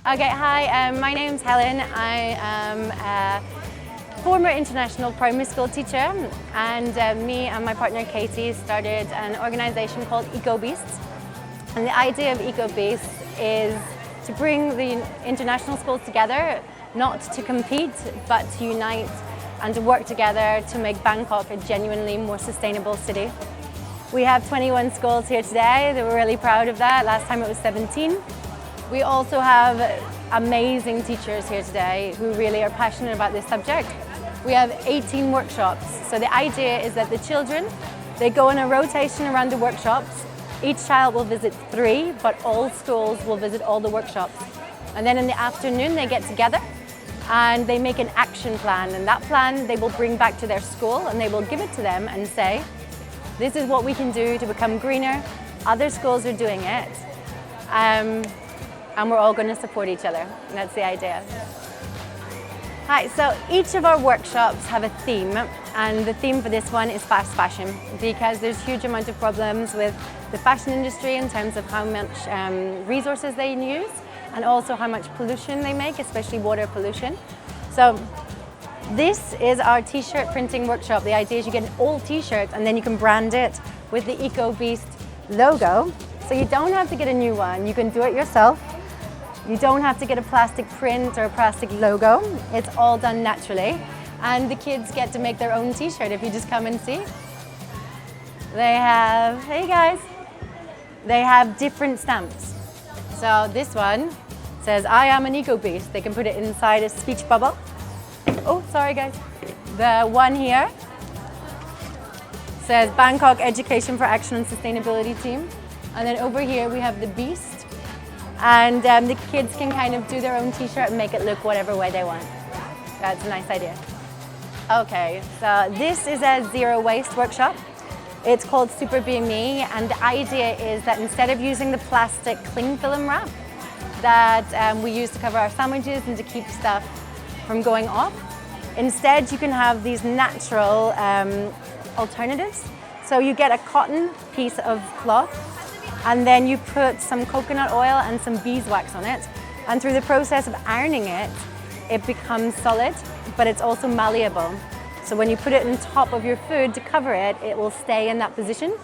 Okay, hi, my name's Helen. I am a former international primary school teacher, and me and my partner Katie started an organisation called Eco Beasts. And the idea of Eco Beasts is to bring the international schools together, not to compete, but to unite and to work together to make Bangkok a genuinely more sustainable city. We have 21 schools here today. We're really proud of that. Last time it was 17. We also have amazing teachers here today who really are passionate about this subject. We have 18 workshops. So the idea is that the children, they go in a rotation around the workshops. Each child will visit 3, but all schools will visit all the workshops. And then in the afternoon, they get together and they make an action plan. And that plan they will bring back to their school and they will give it to them and say, this is what we can do to become greener. Other schools are doing it. And we're all going to support each other. And that's the idea. Hi, so each of our workshops have a theme, and the theme for this one is fast fashion, because there's huge amount of problems with the fashion industry in terms of how much resources they use and also how much pollution they make, especially water pollution. So this is our t-shirt printing workshop. The idea is you get an old t-shirt and then you can brand it with the Eco Beast logo. So you don't have to get a new one, you can do it yourself. You don't have to get a plastic print or a plastic logo. It's all done naturally. And the kids get to make their own t-shirt if you just come and see. They have, hey guys, they have different stamps. So this one says, I am an Eco Beast. They can put it inside a speech bubble. Oh, sorry guys. The one here says Bangkok Education for Action and Sustainability Team. And then over here we have the Beast. And the kids can kind of do their own t-shirt and make it look whatever way they want. That's a nice idea. Okay, so this is a zero waste workshop. It's called Super Being Me, and the idea is that instead of using the plastic cling film wrap that we use to cover our sandwiches and to keep stuff from going off, instead you can have these natural alternatives. So you get a cotton piece of cloth, and then you put some coconut oil and some beeswax on it. And through the process of ironing it, it becomes solid, but it's also malleable. So when you put it on top of your food to cover it, it will stay in that position.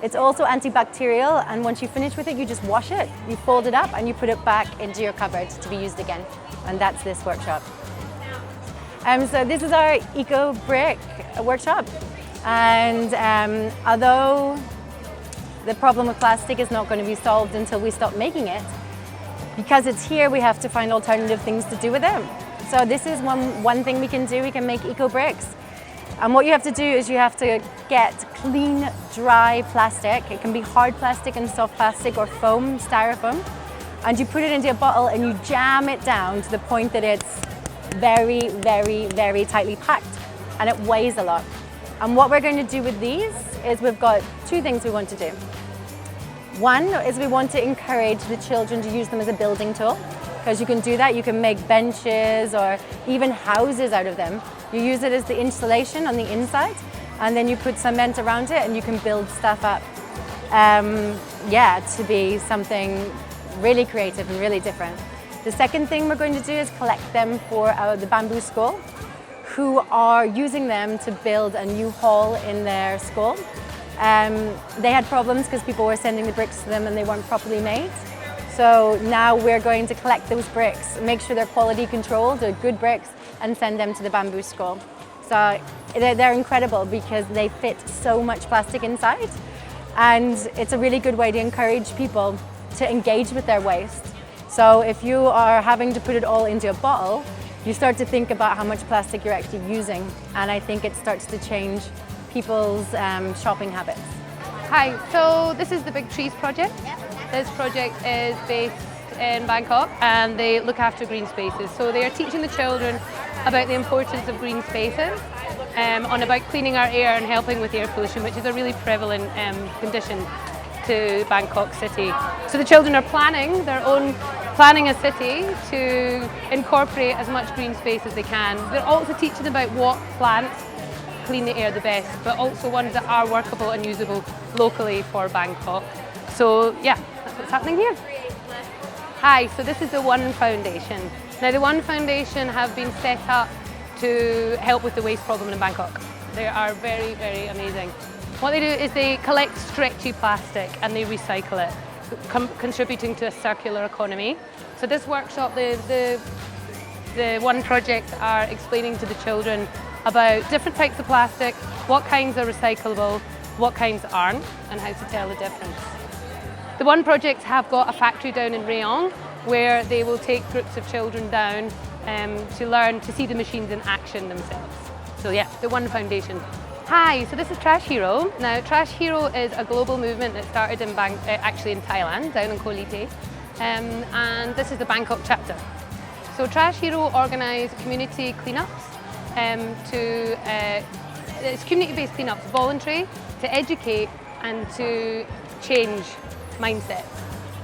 It's also antibacterial, and once you finish with it, you just wash it. You fold it up and you put it back into your cupboard to be used again. And that's this workshop. So this is our Eco Brick workshop. And although the problem with plastic is not going to be solved until we stop making it, because it's here, we have to find alternative things to do with it. So this is one thing we can do. We can make eco bricks. And what you have to do is you have to get clean, dry plastic. It can be hard plastic and soft plastic or foam, styrofoam. And you put it into a bottle and you jam it down to the point that it's very, very, very tightly packed. And it weighs a lot. And what we're going to do with these is we've got 2 things we want to do. One is we want to encourage the children to use them as a building tool, because you can do that. You can make benches or even houses out of them. You use it as the insulation on the inside, and then you put cement around it and you can build stuff up. To be something really creative and really different. The second thing we're going to do is collect them for the bamboo school, who are using them to build a new hall in their school. They had problems because people were sending the bricks to them and they weren't properly made. So now we're going to collect those bricks, make sure they're quality controlled, they're good bricks, and send them to the bamboo school. So they're incredible because they fit so much plastic inside, and it's a really good way to encourage people to engage with their waste. So if you are having to put it all into a bottle, you start to think about how much plastic you're actually using, and I think it starts to change people's shopping habits. Hi, so this is the Big Trees project. This project is based in Bangkok and they look after green spaces. So they are teaching the children about the importance of green spaces, on about cleaning our air and helping with air pollution, which is a really prevalent condition to Bangkok city. So the children are planning a city to incorporate as much green space as they can. They're also teaching about what plants clean the air the best, but also ones that are workable and usable locally for Bangkok. So yeah, that's what's happening here. Hi, so this is the One Foundation. Now the One Foundation have been set up to help with the waste problem in Bangkok. They are very, very amazing. What they do is they collect stretchy plastic and they recycle it, contributing to a circular economy. So this workshop, the One Project are explaining to the children about different types of plastic, what kinds are recyclable, what kinds aren't, and how to tell the difference. The One Project have got a factory down in Rayong where they will take groups of children down to learn to see the machines in action themselves. So yeah, the One Foundation. Hi, so this is Trash Hero. Now Trash Hero is a global movement that started in actually in Thailand, down in Koh Lipe, and this is the Bangkok chapter. So Trash Hero organise community cleanups it's community-based cleanups, voluntary, to educate and to change mindsets.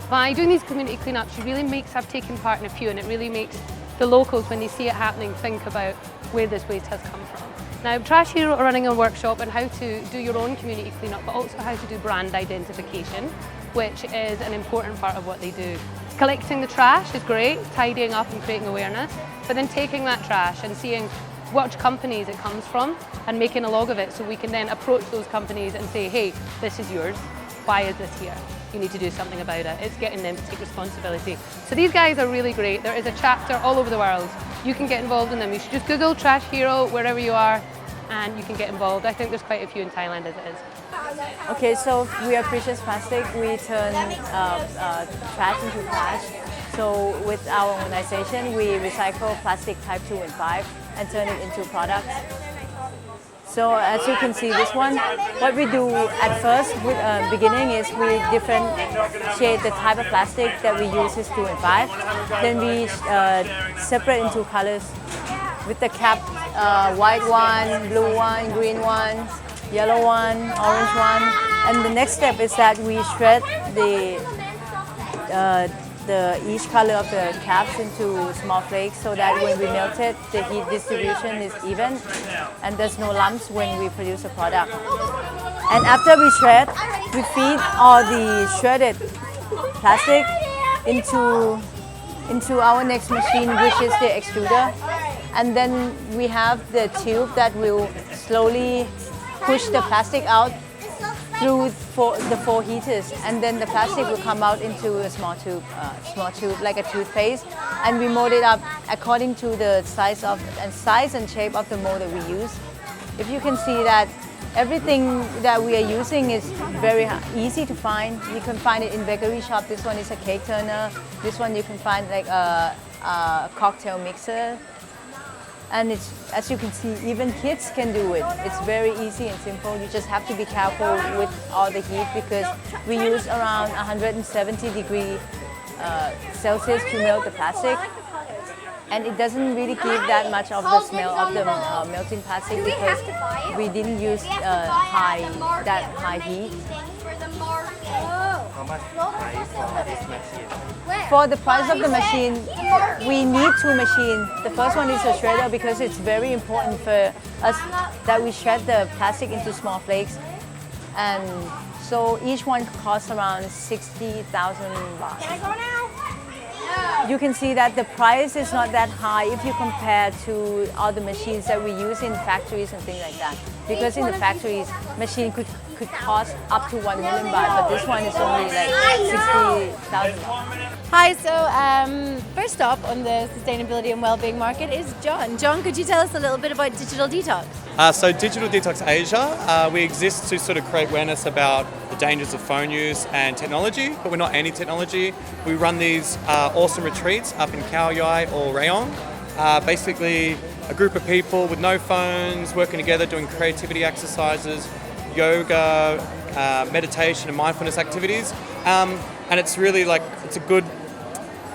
By doing these community cleanups, you really makes have taken part in a few, and it really makes the locals, when they see it happening, think about where this waste has come from. Now, Trash Hero are running a workshop on how to do your own community cleanup, but also how to do brand identification, which is an important part of what they do. Collecting the trash is great, tidying up and creating awareness, but then taking that trash and seeing which companies it comes from and making a log of it so we can then approach those companies and say, hey, this is yours, why is this here? You need to do something about it. It's getting them to take responsibility. So these guys are really great. There is a chapter all over the world. You can get involved in them. You should just Google Trash Hero wherever you are and you can get involved. I think there's quite a few in Thailand as it is. Okay, so we are Precious Plastic. We turn trash into cash. So with our organization, we recycle plastic type 2 and 5 and turn it into products. So as you can see this one, what we do at first, with beginning, is we differentiate the type of plastic that we use is 2 and 5. Then we separate into colors with the cap, white one, blue one, green one, yellow one, orange one. And the next step is that we shred each color of the caps into small flakes so that when we melt it, the heat distribution is even and there's no lumps when we produce a product. And after we shred, we feed all the shredded plastic into our next machine, which is the extruder. And then we have the tube that will slowly push the plastic out through the 4 heaters, and then the plastic will come out into a small tube like a toothpaste, and we mold it up according to the size and shape of the mold that we use. If you can see that everything that we are using is very easy to find. You can find it in bakery shop. This one is a cake turner. This one you can find like a cocktail mixer. And it's, as you can see, even kids can do it. It's very easy and simple. You just have to be careful with all the heat because we use around 170 degrees Celsius to melt the plastic. And it doesn't really give that much of the smell of the melting plastic because we didn't use that high heat. How much price for this machine? For the price of the machine, we need 2 machines. The first one is a shredder because it's very important for us that we shred the plastic into small flakes. And so each one costs around 60,000 baht. Can I go now? You can see that the price is not that high if you compare to all the machines that we use in factories and things like that. Because in the factories, machine could cost up to 1 million baht, but this one is only like 60,000 baht. Hi, so first up on the sustainability and wellbeing market is John. John, could you tell us a little bit about Digital Detox? So Digital Detox Asia, we exist to sort of create awareness about the dangers of phone use and technology, but we're not anti-technology. We run these awesome retreats up in Khao Yai or Rayong. Basically a group of people with no phones working together doing creativity exercises, yoga, meditation and mindfulness activities. And it's really like, it's a good,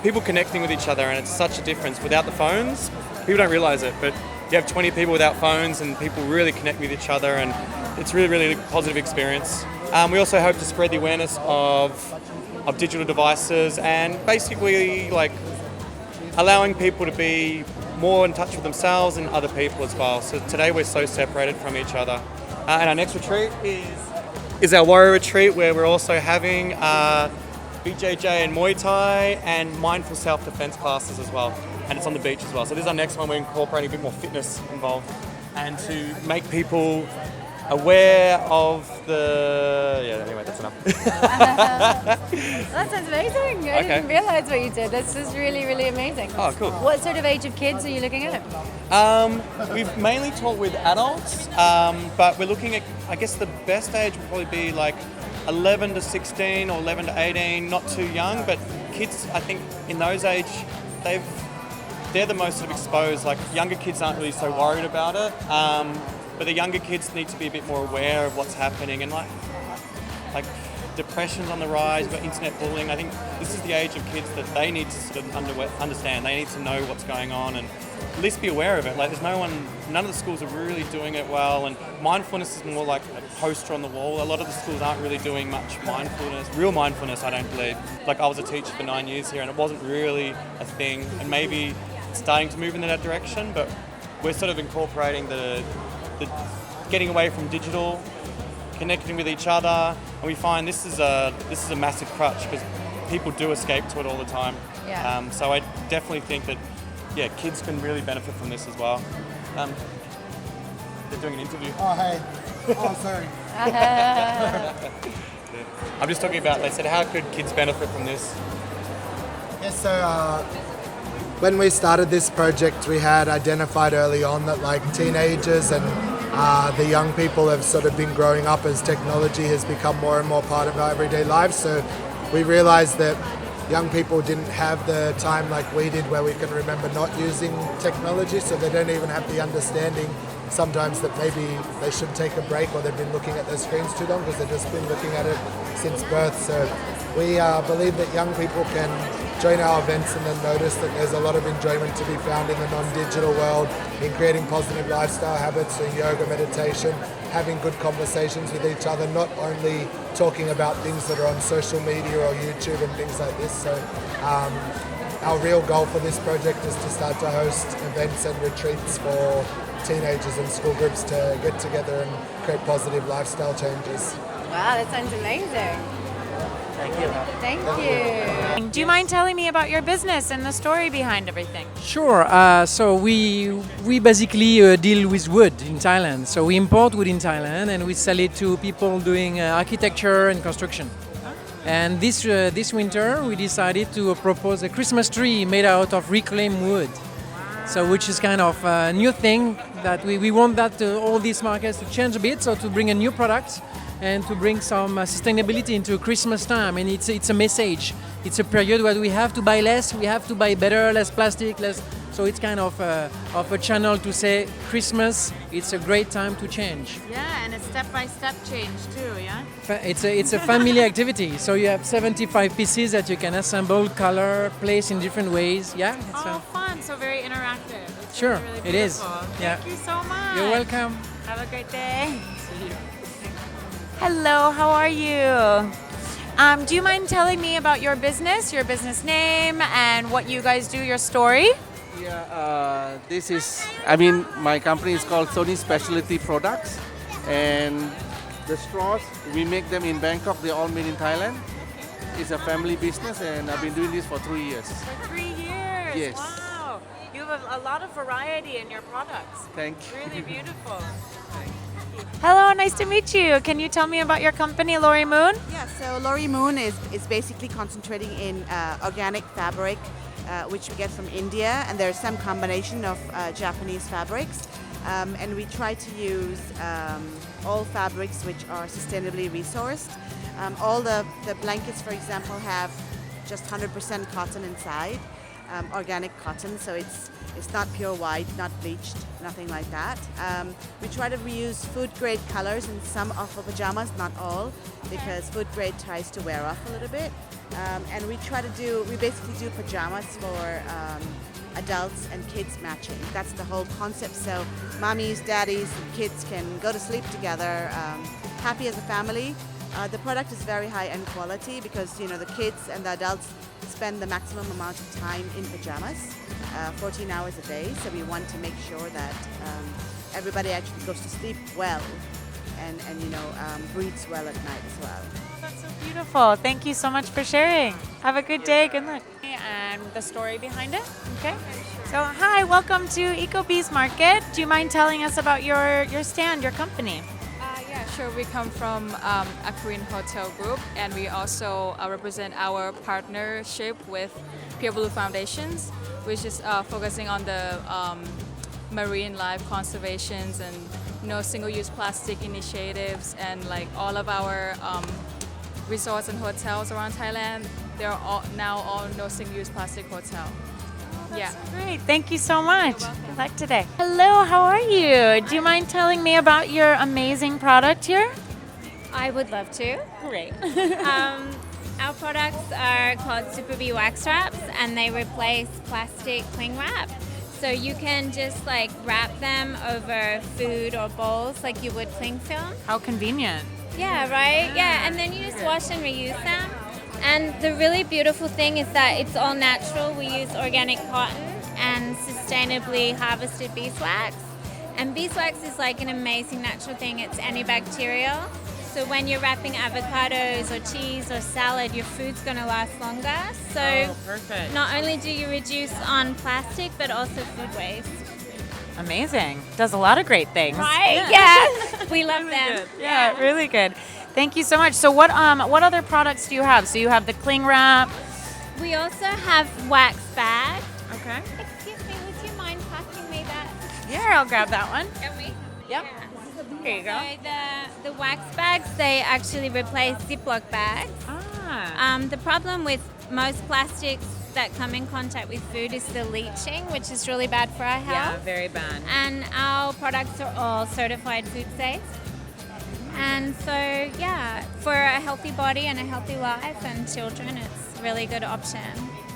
people connecting with each other, and it's such a difference without the phones. People don't realize it, but you have 20 people without phones and people really connect with each other, and it's really, really a positive experience. We also hope to spread the awareness of digital devices and basically like allowing people to be more in touch with themselves and other people as well. So today we're so separated from each other. And our next retreat is our warrior retreat, where we're also having BJJ and Muay Thai, and mindful self-defense classes as well. And it's on the beach as well. So this is our next one. We're incorporating a bit more fitness involved, and to make people aware of the... Yeah, anyway, that's enough. That sounds amazing. I didn't realise what you did. This is really, really amazing. Oh, cool. What sort of age of kids are you looking at? We've mainly taught with adults, but we're looking at, I guess the best age would probably be like 11 to 16 or 11 to 18, not too young, but kids, I think in those age, they're the most sort of exposed. Like younger kids aren't really so worried about it, but the younger kids need to be a bit more aware of what's happening, and like depression's on the rise, but internet bullying. I think this is the age of kids that they need to sort of understand. They need to know what's going on and at least be aware of it. Like there's none of the schools are really doing it well, and mindfulness is more like a poster on the wall. A lot of the schools aren't really doing much real mindfulness, I don't believe. Like I was a teacher for 9 years here and it wasn't really a thing, and maybe it's starting to move in that direction, but we're sort of incorporating the getting away from digital, connecting with each other, and we find this is a massive crutch because people do escape to it all the time. Yeah. So I definitely think that kids can really benefit from this as well. They're doing an interview. Oh, hey. Oh, sorry. I'm just talking about, they said, how could kids benefit from this? Yes, so when we started this project, we had identified early on that like teenagers and the young people have sort of been growing up as technology has become more and more part of our everyday lives. So we realized that young people didn't have the time like we did where we can remember not using technology, so they don't even have the understanding sometimes that maybe they should take a break, or they've been looking at their screens too long because they've just been looking at it since birth. So we believe that young people can join our events and then notice that there's a lot of enjoyment to be found in the non-digital world, in creating positive lifestyle habits, doing yoga, meditation, having good conversations with each other, not only talking about things that are on social media or YouTube and things like this. So our real goal for this project is to start to host events and retreats for teenagers and school groups to get together and create positive lifestyle changes. Wow, that sounds amazing. Thank you. Thank you. Do you mind telling me about your business and the story behind everything? Sure. So we basically deal with wood in Thailand. So we import wood in Thailand and we sell it to people doing architecture and construction. And this winter we decided to propose a Christmas tree made out of reclaimed wood. So which is kind of a new thing that we want that all these markets to change a bit. So to bring a new product and to bring some sustainability into Christmas time. And it's a message. It's a period where we have to buy less, we have to buy better, less plastic, less. So it's kind of a channel to say Christmas, it's a great time to change. Yeah, and a step-by-step change too, yeah? It's a family activity. So you have 75 pieces that you can assemble, color, place in different ways. Yeah. Fun, so very interactive. It's Sure, really, really it is. beautiful. Yeah. Thank you so much. You're welcome. Have a great day. Hello, how are you? Do you mind telling me about your business name, and what you guys do, your story? Yeah, my company is called Sony Specialty Products, and the straws, we make them in Bangkok, they're all made in Thailand. It's a family business, and I've been doing this for 3 years. For 3 years? Yes. Wow. You have a lot of variety in your products. Thank you. Really beautiful. Hello, nice to meet you. Can you tell me about your company, Laurie Moon? Yeah, so Laurie Moon is basically concentrating in organic fabric, which we get from India, and there's some combination of Japanese fabrics. And we try to use all fabrics which are sustainably resourced. All the blankets, for example, have just 100% cotton inside, organic cotton, so it's not pure white, not bleached, nothing like that. We try to reuse food-grade colors in some of our pajamas, not all, because food-grade tries to wear off a little bit. And we basically do pajamas for adults and kids matching. That's the whole concept. So mommies, daddies, and kids can go to sleep together, happy as a family. The product is very high-end quality because the kids and the adults spend the maximum amount of time in pajamas, 14 hours a day. So we want to make sure that everybody actually goes to sleep well and breathes well at night as well. That's so beautiful. Thank you so much for sharing. Have a good day. Good luck. And the story behind it. Okay. So hi, welcome to EcoBees Market. Do you mind telling us about your stand, your company? Yeah, sure. We come from a Korean hotel group, and we also represent our partnership with Pure Blue Foundations, which is focusing on the marine life conservations and single-use plastic initiatives, and like all of our resorts and hotels around Thailand, they're all no single-use plastic hotel. Yeah. Great. Thank you so much. Good luck today. Hello, how are you? Do you mind telling me about your amazing product here? I would love to. Great. Our products are called Super Bee Wax Wraps, and they replace plastic cling wrap. So you can just like wrap them over food or bowls like you would cling film. How convenient. Yeah, right? Yeah, and then you just wash and reuse them. And the really beautiful thing is that it's all natural. We use organic cotton and sustainably harvested beeswax. And beeswax is like an amazing natural thing. It's antibacterial. So when you're wrapping avocados or cheese or salad, your food's going to last longer. So perfect. not only do you reduce on plastic, but also food waste. Amazing. Does a lot of great things. Right? Yeah. We love them. Good. Yeah, really good. Thank you so much. So what other products do you have? So you have the cling wrap. We also have wax bags. Okay. Excuse me, would you mind passing me that? Yeah, I'll grab that one. Can we? Yep. Here you go. So the wax bags, they actually replace Ziploc bags. The problem with most plastics that come in contact with food is the leaching, which is really bad for our health. Yeah, very bad. And our products are all certified food safe. And so, yeah, for a healthy body and a healthy life and children, it's a really good option.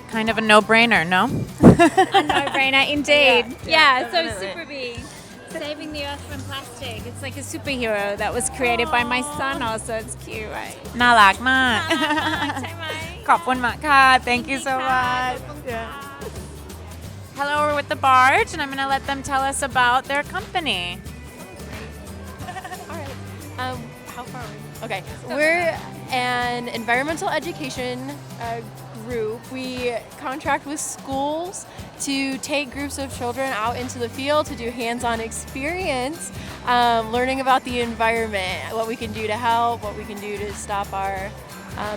Kind of a no-brainer, no? A no-brainer, indeed. Yeah, so definitely. Super Bee, saving the earth from plastic. It's like a superhero that was created by my son also. It's cute, right? น่ารักมาก ใช่ไหม ขอบคุณมากค่ะ Thank you so much. Hello, we're with the barge, and I'm going to let them tell us about their company. How far are we? Okay, we're an environmental education group. We contract with schools to take groups of children out into the field to do hands-on experience, learning about the environment, what we can do to help, what we can do to stop our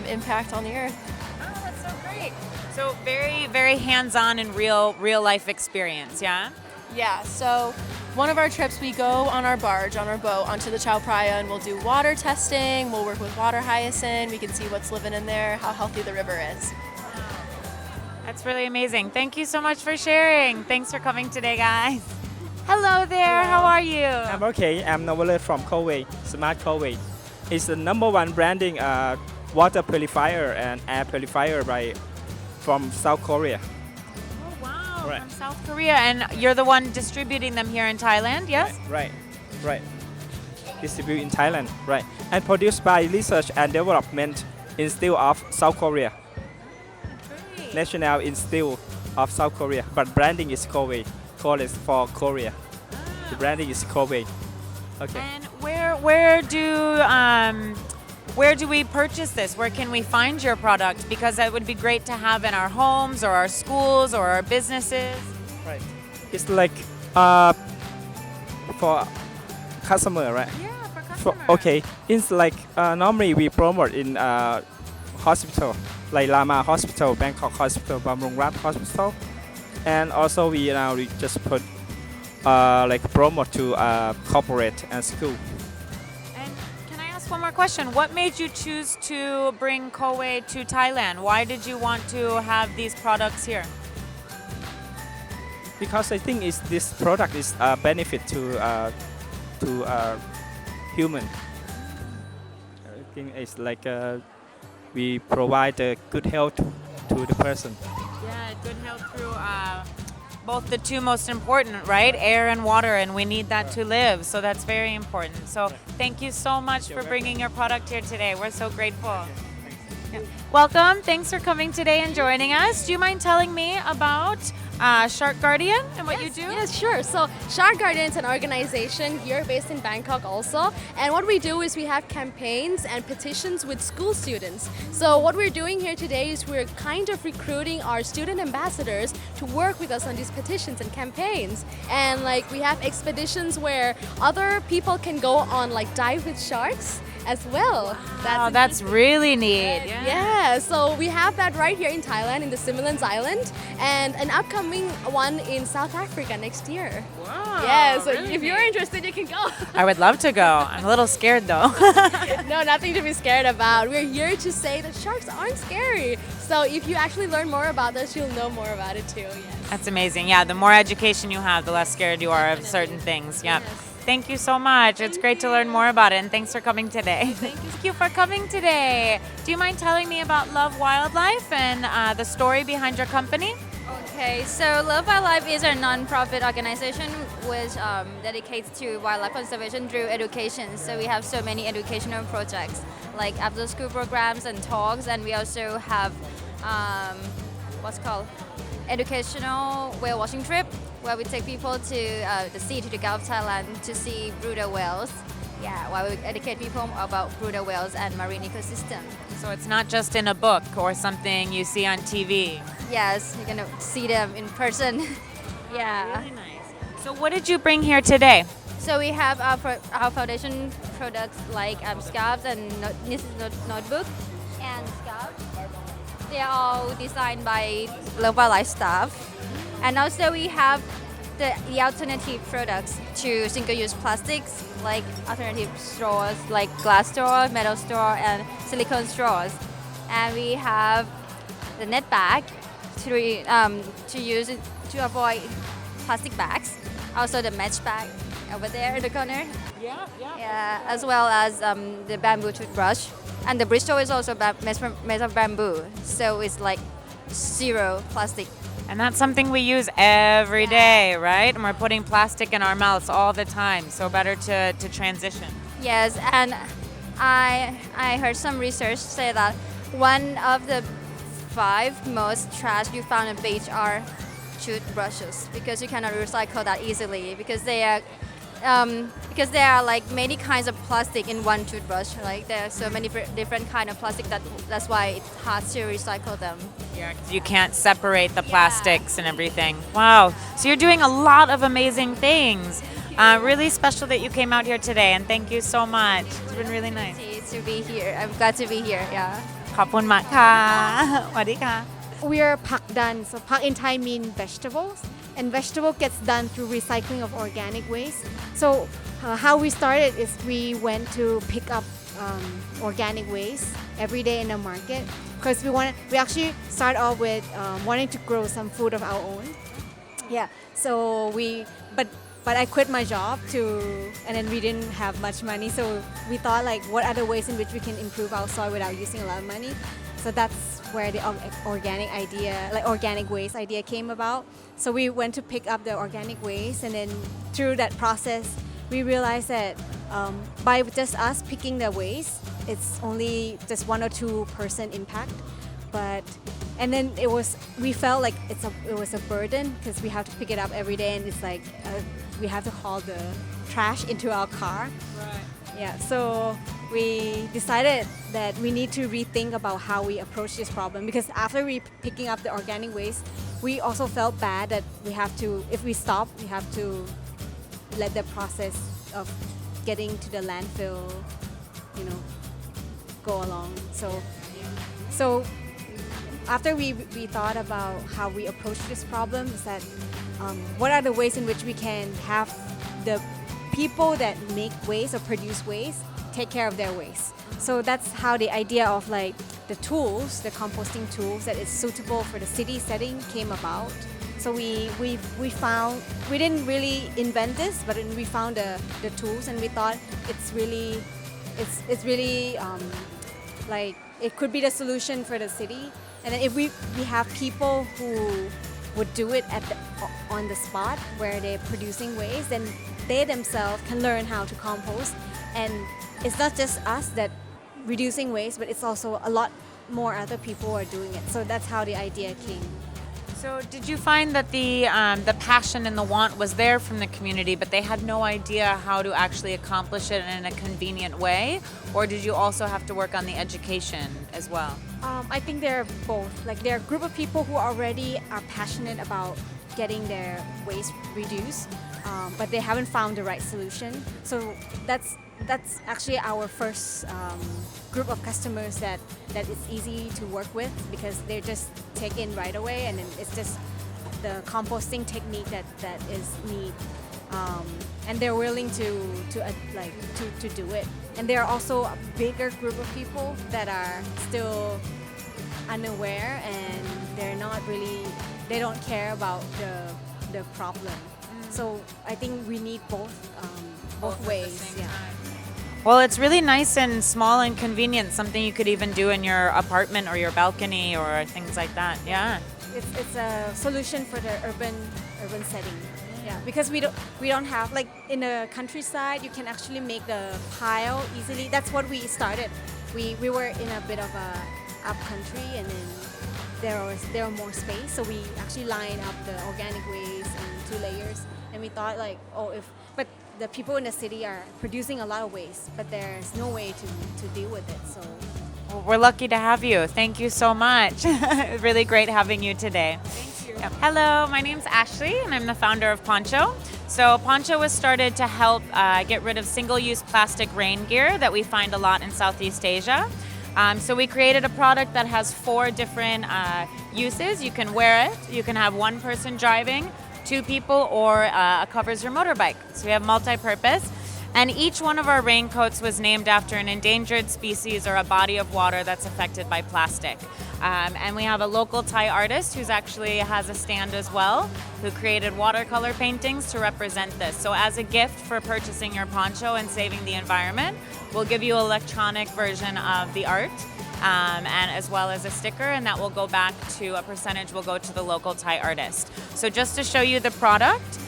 impact on the earth. Oh, that's so great. So very, very hands-on and real life experience, yeah? Yeah, so one of our trips we go on our barge, on our boat, onto the Chao Phraya, and we'll do water testing, we'll work with water hyacinth, we can see what's living in there, how healthy the river is. That's really amazing. Thank you so much for sharing. Thanks for coming today, guys. Hello there, how are you? I'm okay. I'm Novelet from Kowe, Smart Kowe. It's the #1 branding water purifier and air purifier from South Korea. Right. From South Korea, and you're the one distributing them here in Thailand, yes? Right. Distributed in Thailand, right. And produced by Research and Development Institute of South Korea. National Institute of South Korea, but branding is Kowe. Call it for Korea. The branding is Kowe. Okay. And where do we purchase this? Where can we find your product? Because that would be great to have in our homes or our schools or our businesses. Right. It's like for customer, right? Yeah, for customer. Okay. It's like normally we promote in hospital, like Lama Hospital, Bangkok Hospital, Bamrung Rat Hospital, and also we just put like promote to corporate and school. One more question. What made you choose to bring Kowe to Thailand? Why did you want to have these products here? Because I think this product is a benefit to human. I think it's like we provide good health to the person. Yeah, good health through both the two most important, right? Air and water, and we need that to live. So that's very important. So thank you so much for bringing your product here today. We're so grateful. Welcome. Thanks for coming today and joining us. Do you mind telling me about Shark Guardian and what you do? Yes, sure. So Shark Guardian is an organization here based in Bangkok also. And what we do is we have campaigns and petitions with school students. So what we're doing here today is we're kind of recruiting our student ambassadors to work with us on these petitions and campaigns. And like we have expeditions where other people can go on like dive with sharks as well. Wow, that's really neat. Yeah, so we have that right here in Thailand, in the Similans Island, and an upcoming one in South Africa next year. Wow. Yeah, so really if you're interested, you can go. I would love to go. I'm a little scared though. No, nothing to be scared about. We're here to say that sharks aren't scary. So if you actually learn more about this, you'll know more about it too. Yes. That's amazing. Yeah, the more education you have, the less scared you are of certain things. Yeah. Thank you so much. It's great to learn more about it, and thanks for coming today. Thank you for coming today. Do you mind telling me about Love Wildlife and the story behind your company? Okay, so Love Wildlife is a non-profit organization which dedicates to wildlife conservation through education. So we have so many educational projects like after-school programs and talks, and we also have what's called educational whale watching trip, where we take people to the sea, to the Gulf of Thailand to see beluga whales. Yeah, while we educate people about beluga whales and marine ecosystem. So it's not just in a book or something you see on TV. Yes, you're gonna see them in person. Yeah. Really nice. So what did you bring here today? So we have our foundation products like scarves and this is notebook and scarves. They are all designed by Love Wildlife staff. And also we have the alternative products to single-use plastics, like alternative straws, like glass straw, metal straw, and silicone straws. And we have the net bag to use it to avoid plastic bags. Also the mesh bag over there in the corner. Yeah, as well as the bamboo toothbrush. And the bristle is also made of bamboo, so it's like zero plastic. And that's something we use every day, right? And we're putting plastic in our mouths all the time, so better to transition. Yes, and I heard some research say that one of the 5 most trash you found on the beach are toothbrushes, because you cannot recycle that easily, because there are like many kinds of plastic in one toothbrush. Like there are so many different kind of plastic that's why it's hard to recycle them. Yeah, 'cause you can't separate the plastics and everything. Wow, so you're doing a lot of amazing things. Really special that you came out here today, and thank you so much. It's been really nice. To be here, I'm glad to be here. Yeah. ขอบคุณมากค่ะสวัสดีค่ะ We are pak dan. So pak in Thai mean vegetables, and vegetable gets done through recycling of organic waste. So how we started is we went to pick up organic waste every day in the market, because we actually start off with wanting to grow some food of our own. Yeah. So but I quit my job and then we didn't have much money. So we thought like, what other ways in which we can improve our soil without using a lot of money? So that's where the organic waste idea came about. So we went to pick up the organic waste, and then through that process, we realized that by just us picking the waste, it's only just 1 or 2% impact. And then we felt like it was a burden, because we have to pick it up every day, and it's like we have to haul the trash into our car. Right. Yeah, so we decided that we need to rethink about how we approach this problem, because after picking up the organic waste, we also felt bad that if we stop, we have to let the process of getting to the landfill, go along. So after we thought about how we approach this problem, is that what are the ways in which we can have the people that make waste or produce waste take care of their waste. So that's how the idea of like the tools, the composting tools that is suitable for the city setting came about. So we found, we didn't really invent this, but we found the tools, and we thought it's really like it could be the solution for the city. And then if we have people who would do it on the spot where they're producing waste, then they themselves can learn how to compost. And it's not just us that reducing waste, but it's also a lot more other people are doing it. So that's how the idea came. So did you find that the passion and the want was there from the community, but they had no idea how to actually accomplish it in a convenient way? Or did you also have to work on the education as well? I think they're both. Like there are a group of people who already are passionate about getting their waste reduced, but they haven't found the right solution. So that's actually our first group of customers that it's easy to work with because they're just take in right away, and then it's just the composting technique that is neat, and they're willing to do it. And there are also a bigger group of people that are still unaware, and they don't care about the problem. So I think we need both ways. Yeah. Well, it's really nice and small and convenient, something you could even do in your apartment or your balcony or things like that. Yeah. It's a solution for the urban setting. Yeah, because we don't have, like in the countryside, you can actually make the pile easily. That's what we started. We were in a bit of a up country, and then there was more space, so we actually lined up the organic waste in 2 layers, and we thought like, but the people in the city are producing a lot of waste, but there's no way to deal with it. So Well, we're lucky to have you. Thank you so much. Really great having you today. Thank you. Yep. Hello, my name's Ashley, and I'm the founder of Poncho. So Poncho was started to help get rid of single-use plastic rain gear that we find a lot in Southeast Asia. So we created a product that has 4 different uses. You can wear it, you can have one person driving, 2 people, or covers your motorbike. So we have multi-purpose. And each one of our raincoats was named after an endangered species or a body of water that's affected by plastic. And we have a local Thai artist who's actually has a stand as well, who created watercolor paintings to represent this. So as a gift for purchasing your poncho and saving the environment, we'll give you an electronic version of the art, and as well as a sticker, and that will go back to, a percentage will go to the local Thai artist. So just to show you the product,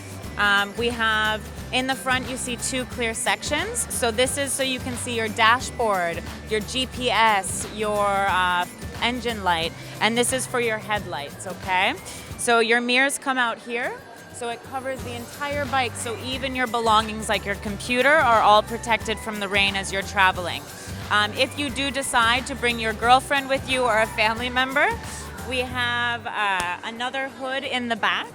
we have, in the front you see 2 clear sections. So this is so you can see your dashboard, your GPS, your engine light, and this is for your headlights, okay? So your mirrors come out here, so it covers the entire bike, so even your belongings like your computer are all protected from the rain as you're traveling. If you do decide to bring your girlfriend with you or a family member, we have another hood in the back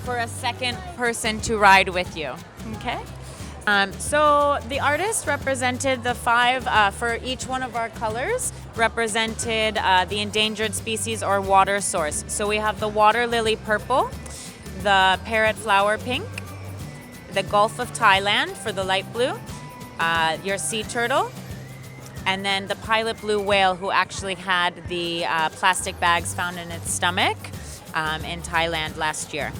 for a second person to ride with you, okay? So the artist represented the 5, for each one of our colors, represented the endangered species or water source. So we have the water lily purple, the parrot flower pink, the Gulf of Thailand for the light blue, your sea turtle, and then the pilot blue whale who actually had the plastic bags found in its stomach in Thailand last year.